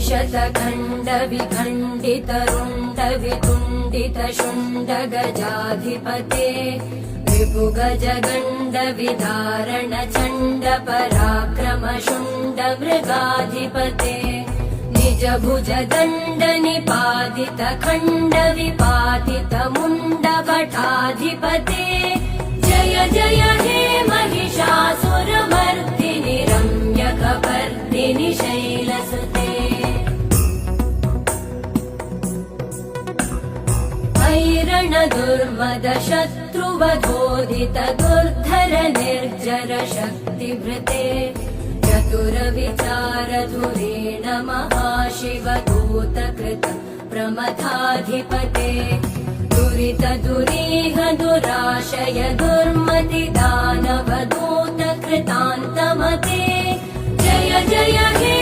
शतखण्ड विखण्डित रुण्ड वितुण्डित शुण्ड गजाधिपते विभु गज गण्ड विदारण चण्ड पराक्रम शुण्ड मृगाधिपते निज भुज दण्ड निपातित खण्ड विपातित मुण्ड भटाधिपते जय जय हे महिषासुरमर्दिनि रम्यकपर्दिनि शैलसुते ऐरण दुर्मद शत्रुवधोदित दुर्धर निर्जर शक्तिभृते चतुर विचार धुरेण महाशिवदूत कृत प्रमथाधिपते दुरित दुरीह दुराशय दुर्मति दानव दूत कृतान्तमते जय जय हे